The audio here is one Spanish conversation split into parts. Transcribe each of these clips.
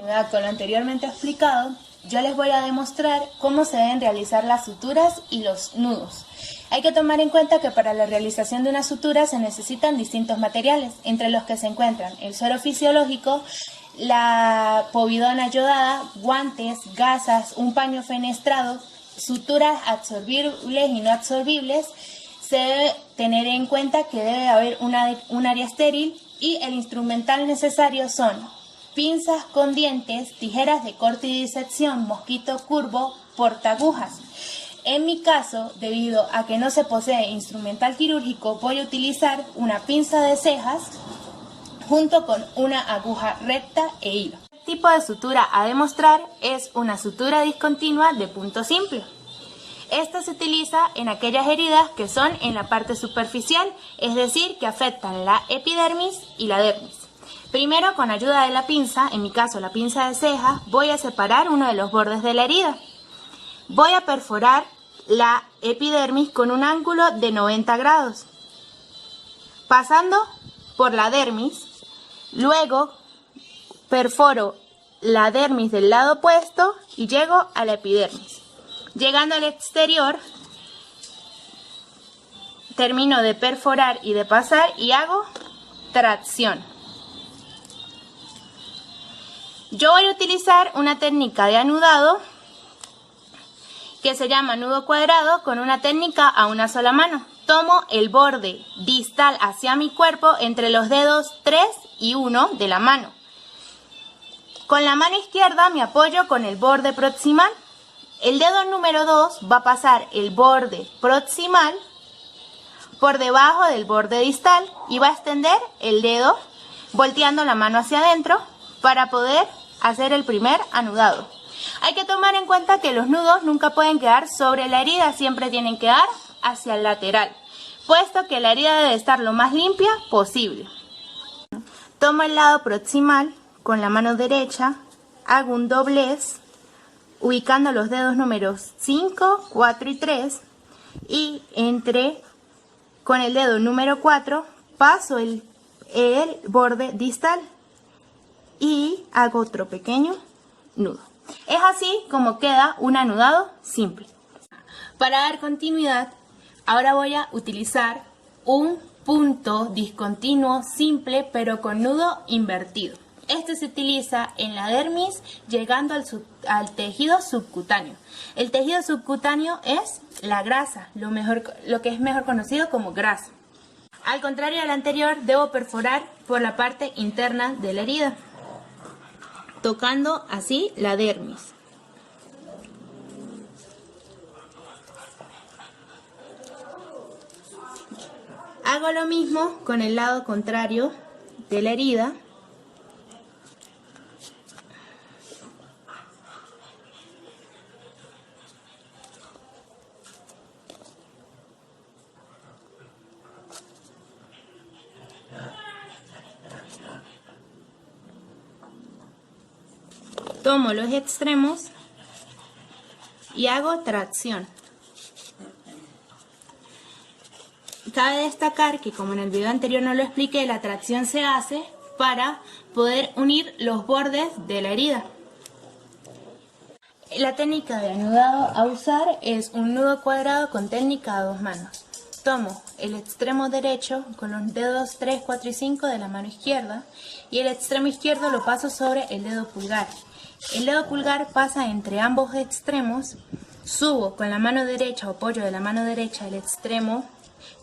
continuidad con lo anteriormente explicado, yo les voy a demostrar cómo se deben realizar las suturas y los nudos. Hay que tomar en cuenta que para la realización de una sutura se necesitan distintos materiales, entre los que se encuentran el suero fisiológico, la povidona yodada, guantes, gasas, un paño fenestrado, suturas absorbibles y no absorbibles. Se debe tener en cuenta que debe haber un área estéril y el instrumental necesario son pinzas con dientes, tijeras de corte y disección, mosquito curvo, portaagujas. En mi caso, debido a que no se posee instrumental quirúrgico, voy a utilizar una pinza de cejas junto con una aguja recta e hilo. El tipo de sutura a demostrar es una sutura discontinua de punto simple. Esta se utiliza en aquellas heridas que son en la parte superficial, es decir, que afectan la epidermis y la dermis. Primero, con ayuda de la pinza, en mi caso la pinza de ceja, voy a separar uno de los bordes de la herida. Voy a perforar la epidermis con un ángulo de 90 grados, pasando por la dermis. Luego perforo la dermis del lado opuesto y llego a la epidermis. Llegando al exterior, termino de perforar y de pasar y hago tracción. Yo voy a utilizar una técnica de anudado que se llama nudo cuadrado con una técnica a una sola mano. Tomo el borde distal hacia mi cuerpo entre los dedos 3 y 1 de la mano. Con la mano izquierda me apoyo con el borde proximal. El dedo número 2 va a pasar el borde proximal por debajo del borde distal y va a extender el dedo volteando la mano hacia adentro para poder hacer el primer anudado. Hay que tomar en cuenta que los nudos nunca pueden quedar sobre la herida, siempre tienen que quedar hacia el lateral, puesto que la herida debe estar lo más limpia posible. Tomo el lado proximal con la mano derecha, hago un doblez, ubicando los dedos números 5, 4 y 3 y con el dedo número 4 paso el borde distal y hago otro pequeño nudo. Es así como queda un anudado simple. Para dar continuidad, ahora voy a utilizar un punto discontinuo simple pero con nudo invertido. Este se utiliza en la dermis llegando al tejido subcutáneo. El tejido subcutáneo es la grasa, lo que es mejor conocido como grasa. Al contrario del anterior, debo perforar por la parte interna de la herida, tocando así la dermis. Hago lo mismo con el lado contrario de la herida. Tomo los extremos y hago tracción. Cabe destacar que, como en el video anterior no lo expliqué, la tracción se hace para poder unir los bordes de la herida. La técnica de anudado a usar es un nudo cuadrado con técnica a dos manos. Tomo el extremo derecho con los dedos 3, 4 y 5 de la mano izquierda y el extremo izquierdo lo paso sobre el dedo pulgar. El dedo pulgar pasa entre ambos extremos, subo con la mano derecha o apoyo de la mano derecha el extremo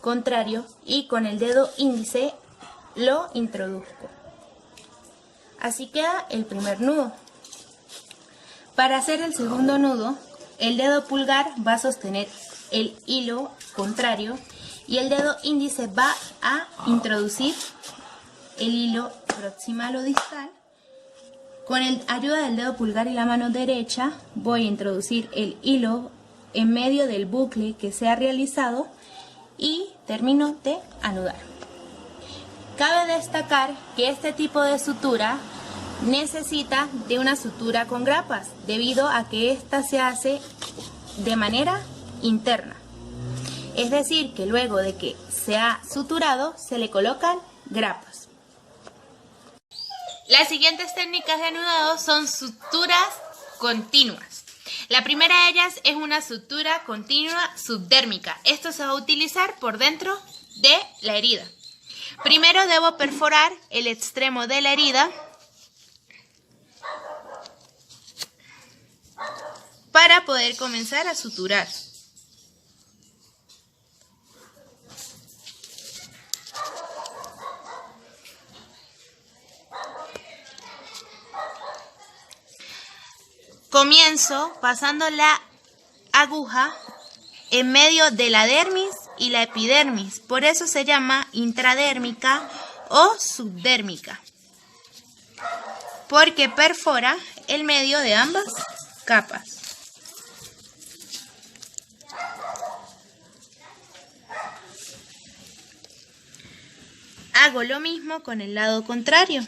contrario y con el dedo índice lo introduzco. Así queda el primer nudo. Para hacer el segundo nudo, el dedo pulgar va a sostener el hilo contrario y el dedo índice va a introducir el hilo proximal o distal. Con ayuda del dedo pulgar y la mano derecha voy a introducir el hilo en medio del bucle que se ha realizado y termino de anudar. Cabe destacar que este tipo de sutura necesita de una sutura con grapas, debido a que esta se hace de manera interna. Es decir, que luego de que se ha suturado, se le colocan grapas. Las siguientes técnicas de anudado son suturas continuas. La primera de ellas es una sutura continua subdérmica. Esto se va a utilizar por dentro de la herida. Primero debo perforar el extremo de la herida para poder comenzar a suturar. Comienzo pasando la aguja en medio de la dermis y la epidermis, por eso se llama intradérmica o subdérmica, porque perfora el medio de ambas capas. Hago lo mismo con el lado contrario.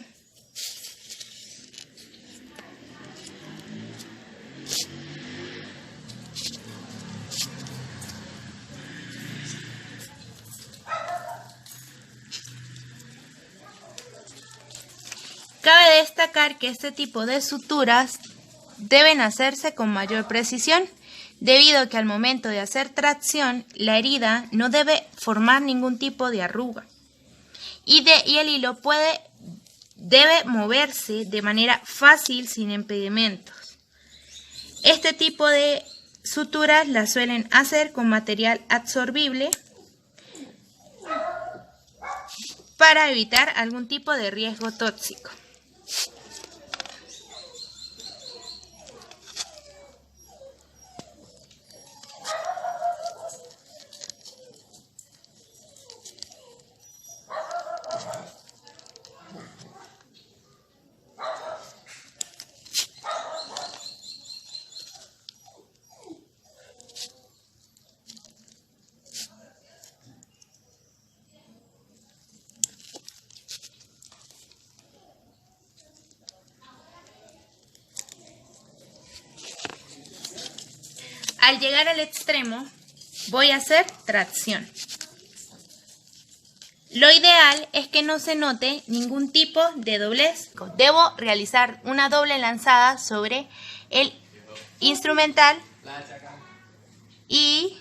Cabe destacar que este tipo de suturas deben hacerse con mayor precisión, debido a que al momento de hacer tracción, la herida no debe formar ningún tipo de arruga y el hilo debe moverse de manera fácil sin impedimentos. Este tipo de suturas las suelen hacer con material absorbible para evitar algún tipo de riesgo tóxico. Al llegar al extremo, voy a hacer tracción. Lo ideal es que no se note ningún tipo de doblez. Debo realizar una doble lanzada sobre el instrumental y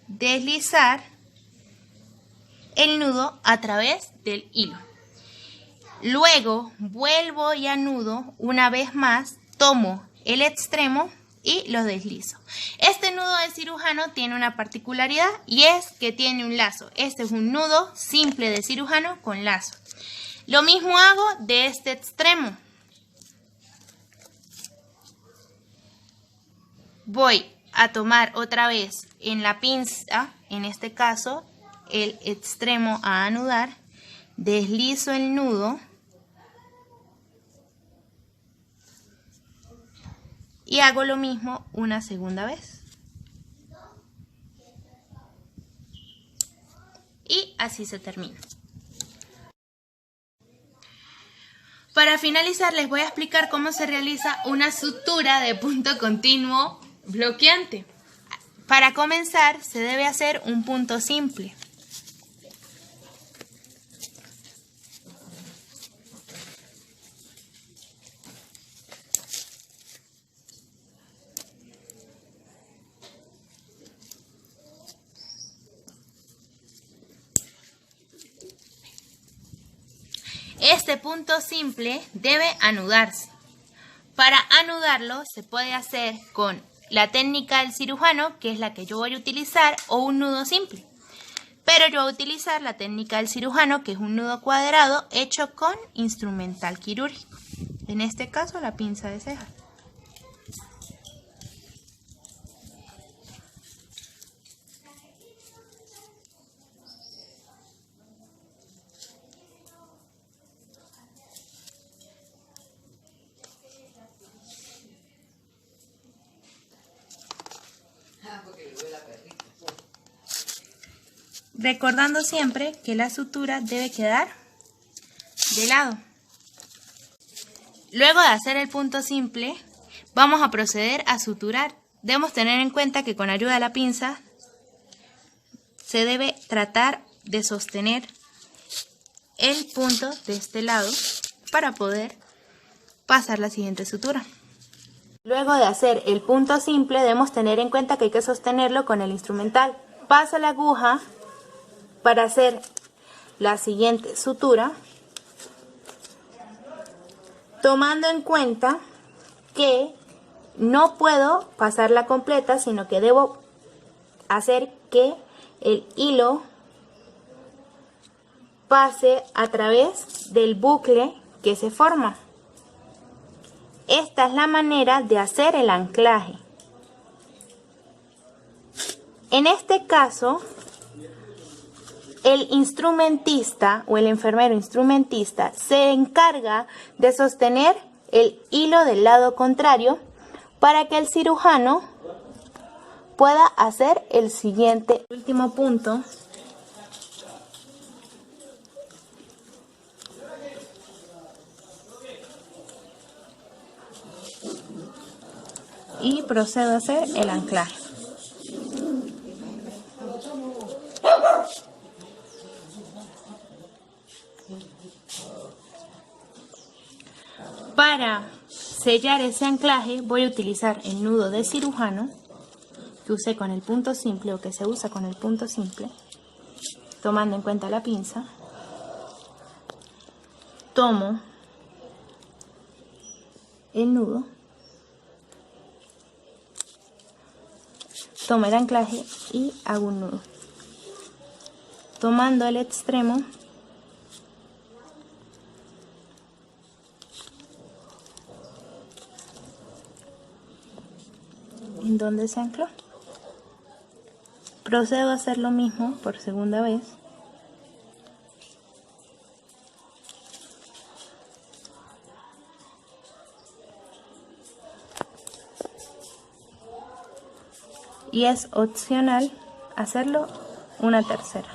deslizar el nudo a través del hilo. Luego vuelvo y anudo una vez más, tomo el extremo y lo deslizo. Este nudo de cirujano tiene una particularidad y es que tiene un lazo. Este es un nudo simple de cirujano con lazo. Lo mismo hago de este extremo. Voy a tomar otra vez en la pinza, en este caso, el extremo a anudar, deslizo el nudo y hago lo mismo una segunda vez. Y así se termina. Para finalizar les voy a explicar cómo se realiza una sutura de punto continuo bloqueante. Para comenzar se debe hacer un punto simple. Este punto simple debe anudarse. Para anudarlo se puede hacer con la técnica del cirujano, que es la que yo voy a utilizar, o un nudo simple. Pero yo voy a utilizar la técnica del cirujano, que es un nudo cuadrado hecho con instrumental quirúrgico. En este caso, la pinza de ceja. Recordando siempre que la sutura debe quedar de lado. Luego de hacer el punto simple, vamos a proceder a suturar. Debemos tener en cuenta que con ayuda de la pinza se debe tratar de sostener el punto de este lado para poder pasar la siguiente sutura. Luego de hacer el punto simple debemos tener en cuenta que hay que sostenerlo con el instrumental. Paso la aguja para hacer la siguiente sutura, tomando en cuenta que no puedo pasarla completa, sino que debo hacer que el hilo pase a través del bucle que se forma. Esta es la manera de hacer el anclaje. En este caso, el instrumentista o el enfermero instrumentista se encarga de sostener el hilo del lado contrario para que el cirujano pueda hacer el siguiente último punto. Y procedo a hacer el anclaje. Para sellar ese anclaje voy a utilizar el nudo de cirujano que usé con el punto simple o que se usa con el punto simple, tomando en cuenta la pinza. Tomo el nudo, tomo el anclaje y hago un nudo, tomando el extremo en donde se ancló. Procedo a hacer lo mismo por segunda vez. Y es opcional hacerlo una tercera.